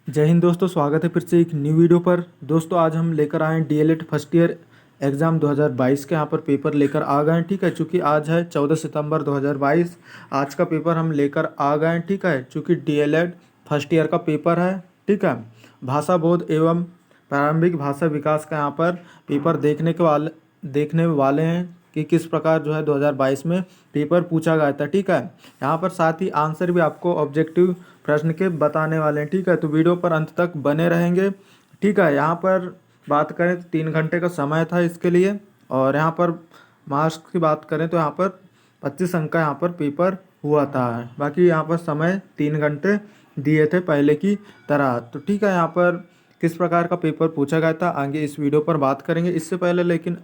जय हिंद दोस्तों, स्वागत है फिर से एक न्यू वीडियो पर। दोस्तों आज हम लेकर आए हैं डीएलएड फर्स्ट ईयर एग्ज़ाम 2022 के यहाँ पर पेपर लेकर आ गए हैं। ठीक है, चूँकि आज है 14 सितंबर 2022, आज का पेपर हम लेकर आ गए हैं। ठीक है, चूँकि डीएलएड फर्स्ट ईयर का पेपर है। ठीक है, भाषा बोध एवं प्रारंभिक भाषा विकास का यहाँ पर पेपर देखने वाले हैं कि किस प्रकार जो है 2022 में पेपर पूछा गया था। ठीक है, यहाँ पर साथ ही आंसर भी आपको ऑब्जेक्टिव प्रश्न के बताने वाले हैं। ठीक है, तो वीडियो पर अंत तक बने रहेंगे। ठीक है, यहाँ पर बात करें तो 3 घंटे का समय था इसके लिए, और यहाँ पर मार्क्स की बात करें तो यहाँ पर 25 अंक का यहाँ पर पेपर हुआ था। बाकी यहाँ पर समय 3 घंटे दिए थे पहले की तरह। तो ठीक है, यहाँ पर किस प्रकार का पेपर पूछा गया था आगे इस वीडियो पर बात करेंगे। इससे पहले लेकिन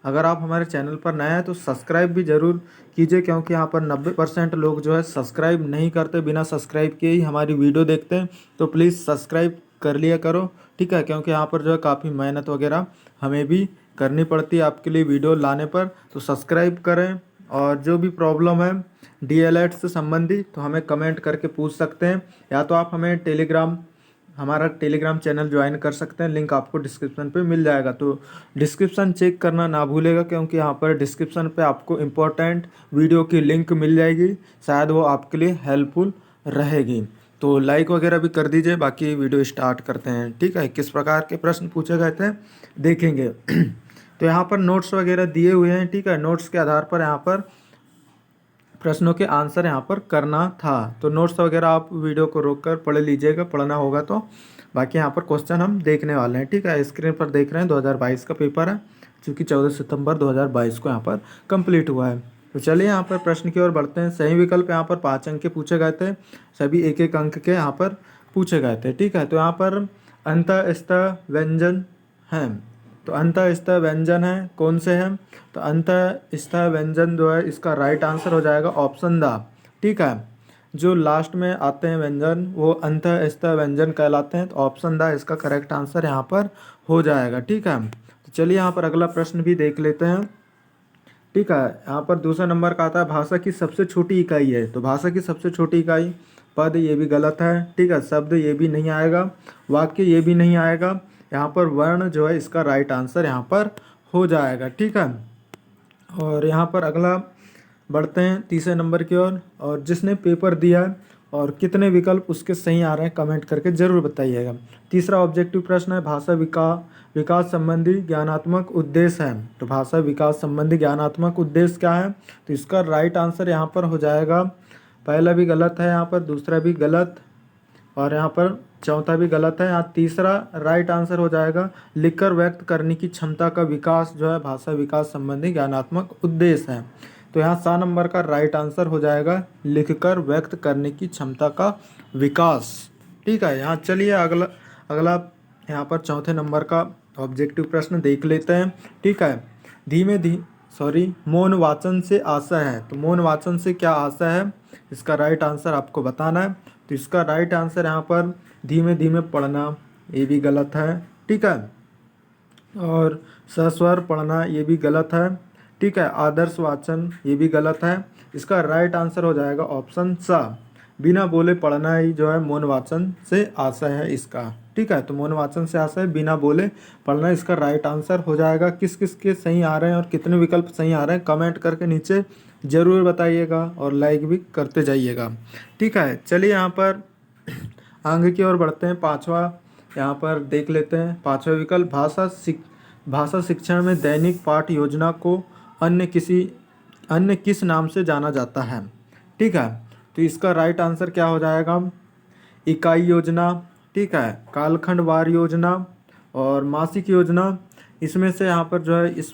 अगर आप हमारे चैनल पर नए हैं तो सब्सक्राइब भी ज़रूर कीजिए, क्योंकि यहाँ पर 90% लोग जो है सब्सक्राइब नहीं करते, बिना सब्सक्राइब किए ही हमारी वीडियो देखते हैं। तो प्लीज़ सब्सक्राइब कर लिया करो। ठीक है, क्योंकि यहाँ पर जो है काफ़ी मेहनत वगैरह हमें भी करनी पड़ती है आपके लिए वीडियो लाने पर। तो सब्सक्राइब करें, और जो भी प्रॉब्लम है डीएलएड से संबंधित तो हमें कमेंट करके पूछ सकते हैं, या तो आप हमें हमारा टेलीग्राम चैनल ज्वाइन कर सकते हैं। लिंक आपको डिस्क्रिप्शन पे मिल जाएगा, तो डिस्क्रिप्शन चेक करना ना भूलेगा, क्योंकि यहाँ पर डिस्क्रिप्शन पे आपको इम्पोर्टेंट वीडियो की लिंक मिल जाएगी, शायद वो आपके लिए हेल्पफुल रहेगी। तो लाइक वगैरह भी कर दीजिए। बाकी वीडियो स्टार्ट करते हैं। ठीक है, किस प्रकार के प्रश्न पूछे गए थे देखेंगे। तो यहाँ पर नोट्स वगैरह दिए हुए हैं। ठीक है, नोट्स के आधार पर यहाँ पर प्रश्नों के आंसर यहाँ पर करना था। तो नोट्स वगैरह आप वीडियो को रोककर पढ़ लीजिएगा, पढ़ना होगा तो। बाकी यहाँ पर क्वेश्चन हम देखने वाले हैं। ठीक है, स्क्रीन पर देख रहे हैं 2022 का पेपर है, चूँकि 14 सितंबर 2022 को यहाँ पर कंप्लीट हुआ है। तो चलिए यहाँ पर प्रश्न की ओर बढ़ते हैं। सही विकल्प यहाँ पर 5 अंक के पूछे गए थे, सभी 1-1 अंक के यहाँ पर पूछे गए थे। ठीक है, तो यहाँ पर अंतःस्थ व्यंजन हैं, तो अंतःस्थ व्यंजन है कौन से हैं, तो अंतःस्थ व्यंजन जो है इसका राइट आंसर हो जाएगा ऑप्शन द। ठीक है, जो लास्ट में आते हैं व्यंजन वो अंतःस्थ व्यंजन कहलाते हैं, तो ऑप्शन द इसका करेक्ट आंसर यहाँ पर हो जाएगा। ठीक है, तो चलिए यहाँ पर अगला प्रश्न भी देख लेते हैं। ठीक है, यहाँ पर दूसरा नंबर का आता है भाषा की सबसे छोटी इकाई है, तो भाषा की सबसे छोटी इकाई पद, ये भी गलत है। ठीक है, शब्द ये भी नहीं आएगा, वाक्य ये भी नहीं आएगा। यहाँ पर वर्ण जो है इसका राइट आंसर यहाँ पर हो जाएगा। ठीक है, और यहाँ पर अगला बढ़ते हैं तीसरे नंबर की ओर। और जिसने पेपर दिया है और कितने विकल्प उसके सही आ रहे हैं कमेंट करके ज़रूर बताइएगा। तीसरा ऑब्जेक्टिव प्रश्न है भाषा विकास संबंधी ज्ञानात्मक उद्देश्य है, तो भाषा विकास संबंधी ज्ञानात्मक उद्देश्य क्या है, तो इसका राइट आंसर यहाँ पर हो जाएगा, पहला भी गलत है यहाँ पर, दूसरा भी गलत, और यहाँ पर चौथा भी गलत है। यहाँ तीसरा राइट आंसर हो जाएगा लिखकर व्यक्त करने की क्षमता का विकास जो है भाषा विकास संबंधी ज्ञानात्मक उद्देश्य है। तो यहाँ 7 नंबर का राइट आंसर हो जाएगा लिखकर व्यक्त करने की क्षमता का विकास। ठीक है, यहाँ चलिए अगला यहाँ पर चौथे नंबर का ऑब्जेक्टिव प्रश्न देख लेते हैं। ठीक है, मौन वाचन से आशय है, तो मौन वाचन से क्या आशय है, इसका राइट आंसर आपको बताना है। तो इसका राइट आंसर यहाँ पर धीमे धीमे पढ़ना, ये भी गलत है। ठीक है, और सस्वर पढ़ना ये भी गलत है। ठीक है, आदर्श वाचन ये भी गलत है। इसका राइट आंसर हो जाएगा ऑप्शन सा, बिना बोले पढ़ना ही जो है मौन वाचन से आशय है इसका। ठीक है, तो मौन वाचन से आशय बिना बोले पढ़ना इसका राइट आंसर हो जाएगा। किस किस के सही आ रहे हैं और कितने विकल्प सही आ रहे हैं कमेंट करके नीचे ज़रूर बताइएगा, और लाइक भी करते जाइएगा। ठीक है, चलिए यहाँ पर आगे की ओर बढ़ते हैं। पांचवा यहाँ पर देख लेते हैं, पांचवा विकल्प भाषा शिक्षण में दैनिक पाठ योजना को अन्य किस नाम से जाना जाता है। ठीक है, तो इसका राइट आंसर क्या हो जाएगा, इकाई योजना, ठीक है, कालखंड वार योजना और मासिक योजना। इसमें से यहाँ पर जो है इस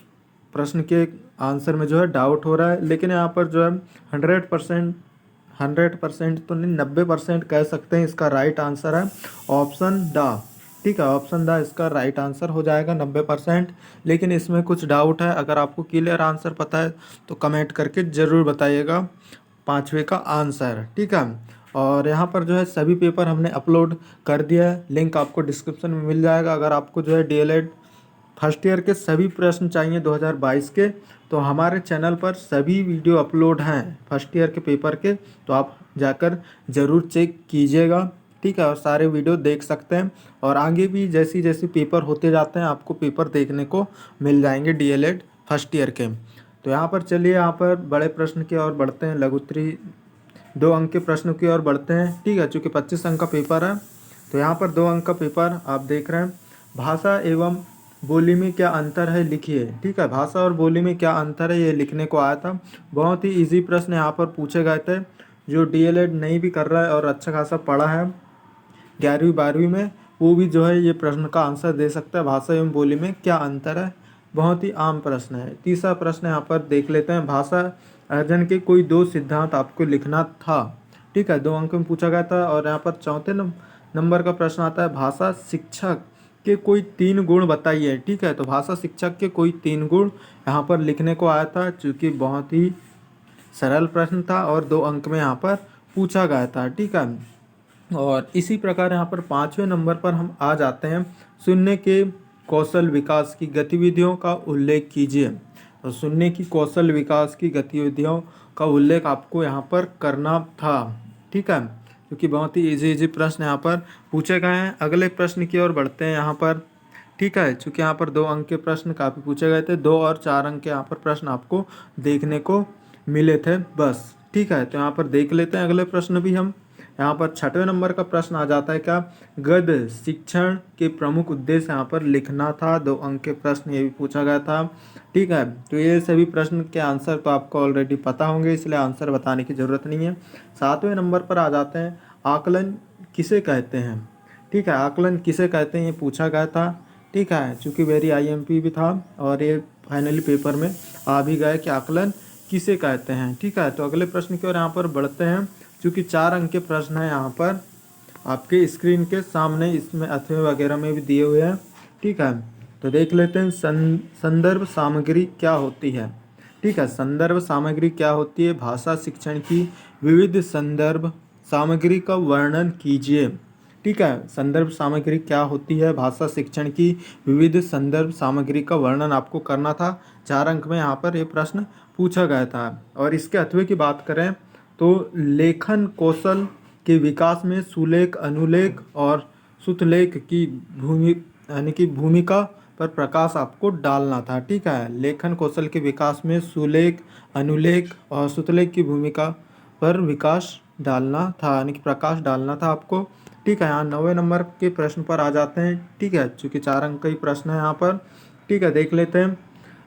प्रश्न के आंसर में जो है डाउट हो रहा है, लेकिन यहाँ पर जो है 100% तो नहीं, 90% कह सकते हैं इसका राइट आंसर है ऑप्शन ड। ठीक है, ऑप्शन द इसका राइट आंसर हो जाएगा 90%, लेकिन इसमें कुछ डाउट है। अगर आपको क्लियर आंसर पता है तो कमेंट करके ज़रूर बताइएगा पाँचवें का आंसर। ठीक है, और यहाँ पर जो है सभी पेपर हमने अपलोड कर दिया है, लिंक आपको डिस्क्रिप्शन में मिल जाएगा। अगर आपको जो है डीएलएड फर्स्ट ईयर के सभी प्रश्न चाहिए 2022 के, तो हमारे चैनल पर सभी वीडियो अपलोड हैं फर्स्ट ईयर के पेपर के, तो आप जाकर ज़रूर चेक कीजिएगा। ठीक है, और सारे वीडियो देख सकते हैं। और आगे भी जैसी जैसी पेपर होते जाते हैं आपको पेपर देखने को मिल जाएंगे डीएलएड फर्स्ट ईयर के। तो यहाँ पर चलिए यहाँ पर बड़े प्रश्न की ओर बढ़ते हैं, लघुत्तरी 2 अंक के प्रश्नों की ओर बढ़ते हैं। ठीक है, चूँकि 25 अंक का पेपर है तो यहाँ पर 2 अंक का पेपर आप देख रहे हैं। भाषा एवं बोली में क्या अंतर है लिखिए। ठीक है, भाषा और बोली में क्या अंतर है ये लिखने को आया था। बहुत ही इजी प्रश्न यहाँ पर पूछे गए थे। जो डीएलएड नहीं भी कर रहा है और अच्छा खासा पढ़ा है 11वीं 12वीं में, वो भी जो है ये प्रश्न का आंसर दे सकता है। भाषा एवं बोली में क्या अंतर है, बहुत ही आम प्रश्न है। तीसरा प्रश्न यहाँ पर देख लेते हैं, भाषा अर्जन के कोई 2 सिद्धांत आपको लिखना था। ठीक है, 2 अंक में पूछा गया था। और यहाँ पर चौथे नंबर का प्रश्न आता है, भाषा शिक्षक के कोई 3 गुण बताइए। ठीक है, तो भाषा शिक्षक के कोई 3 गुण यहाँ पर लिखने को आया था, चूँकि बहुत ही सरल प्रश्न था और 2 अंक में यहाँ पर पूछा गया था। ठीक है, और इसी प्रकार यहाँ पर 5वें नंबर पर हम आ जाते हैं, सुनने के कौशल विकास की गतिविधियों का उल्लेख कीजिए। तो सुनने की कौशल विकास की गतिविधियों का उल्लेख आपको यहाँ पर करना था। ठीक है, क्योंकि बहुत ही इजी प्रश्न यहाँ पर पूछे गए हैं। अगले प्रश्न की ओर बढ़ते हैं यहाँ पर। ठीक है, चूँकि यहाँ पर 2 अंक के प्रश्न काफ़ी पूछे गए थे, 2 और 4 अंक के यहाँ पर प्रश्न आपको देखने को मिले थे बस। ठीक है, तो यहाँ पर देख लेते हैं अगले प्रश्न भी हम। यहाँ पर 6वें नंबर का प्रश्न आ जाता है, क्या गद्य शिक्षण के प्रमुख उद्देश्य यहाँ पर लिखना था। 2 अंक के प्रश्न ये भी पूछा गया था। ठीक है, तो ये सभी प्रश्न के आंसर तो आपको ऑलरेडी पता होंगे, इसलिए आंसर बताने की ज़रूरत नहीं है। 7वें नंबर पर आ जाते हैं, आकलन किसे कहते हैं। ठीक है, आकलन किसे कहते हैं ये पूछा गया था। ठीक है, चूँकि वेरी आईएमपी भी था और ये फाइनली पेपर में आ भी गया कि आकलन किसे कहते हैं। ठीक है, तो अगले प्रश्न की ओर यहाँ पर बढ़ते हैं। चूँकि 4 अंक के प्रश्न हैं यहाँ पर आपके स्क्रीन के सामने, इसमें अथवे वगैरह में भी दिए हुए हैं। ठीक है, तो देख लेते हैं, संदर्भ सामग्री क्या होती है। ठीक है, संदर्भ सामग्री क्या होती है, भाषा शिक्षण की विविध संदर्भ सामग्री का वर्णन कीजिए। ठीक है, संदर्भ सामग्री क्या होती है, भाषा शिक्षण की विविध संदर्भ सामग्री का वर्णन आपको करना था। 4 अंक में यहाँ पर ये प्रश्न पूछा गया था। और इसके अथवे की बात करें तो लेखन कौशल के विकास में सुलेख, अनुलेख और सुतलेख की भूमिका पर प्रकाश आपको डालना था। ठीक है, लेखन कौशल के विकास में सुलेख, अनुलेख और सुतलेख की भूमिका पर विकास डालना था, यानी कि प्रकाश डालना था आपको। ठीक है, यहाँ 9वें नंबर के प्रश्न पर आ जाते हैं। ठीक है, चूँकि 4 अंक का ही प्रश्न है यहाँ पर। ठीक है, देख लेते हैं,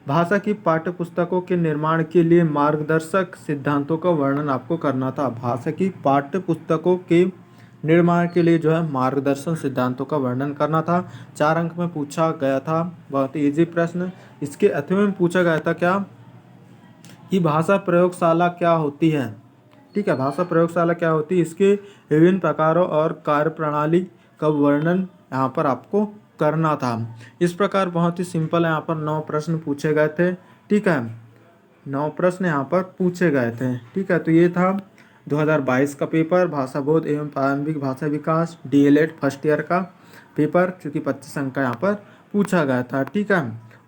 भाषा की पाठ्य पुस्तकों के निर्माण के लिए मार्गदर्शक सिद्धांतों का वर्णन आपको करना था। भाषा की पाठ्य पुस्तकों के निर्माण के लिए जो है मार्गदर्शन सिद्धांतों का वर्णन करना था। 4 अंक में पूछा गया था, बहुत ही ईजी प्रश्न। इसके अथवे में पूछा गया था क्या कि भाषा प्रयोगशाला क्या होती है। ठीक है, भाषा प्रयोगशाला क्या होती है, इसके विभिन्न प्रकारों और कार्यप्रणाली का वर्णन यहाँ पर आपको करना था। इस प्रकार बहुत ही सिंपल है, यहाँ पर 9 प्रश्न पूछे गए थे। ठीक है, 9 प्रश्न यहाँ पर पूछे गए थे। ठीक है, तो ये था 2022 का पेपर, भाषा बोध एवं प्रारंभिक भाषा विकास डीएलएड फर्स्ट ईयर का पेपर, चूँकि 25 अंक का यहाँ पर पूछा गया था। ठीक है,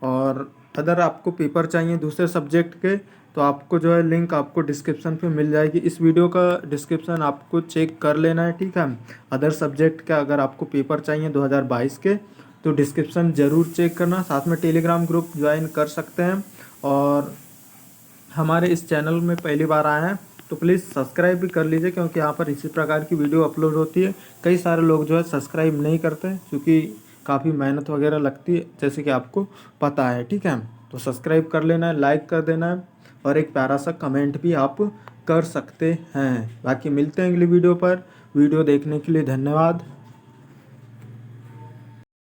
और अगर आपको पेपर चाहिए दूसरे सब्जेक्ट के तो आपको जो है लिंक आपको डिस्क्रिप्शन पे मिल जाएगी। इस वीडियो का डिस्क्रिप्शन आपको चेक कर लेना है। ठीक है, अदर सब्जेक्ट का अगर आपको पेपर चाहिए 2022 के तो डिस्क्रिप्शन ज़रूर चेक करना। साथ में टेलीग्राम ग्रुप ज्वाइन कर सकते हैं। और हमारे इस चैनल में पहली बार आए हैं तो प्लीज़ सब्सक्राइब भी कर लीजिए, क्योंकि यहाँ पर इसी प्रकार की वीडियो अपलोड होती है। कई सारे लोग जो है सब्सक्राइब नहीं करते, क्योंकि काफ़ी मेहनत वगैरह लगती है, जैसे कि आपको पता है। ठीक है, तो सब्सक्राइब कर लेना है, लाइक कर देना है और एक प्यारा सा कमेंट भी आप कर सकते हैं। बाकी मिलते हैं अगली वीडियो पर। वीडियो देखने के लिए धन्यवाद।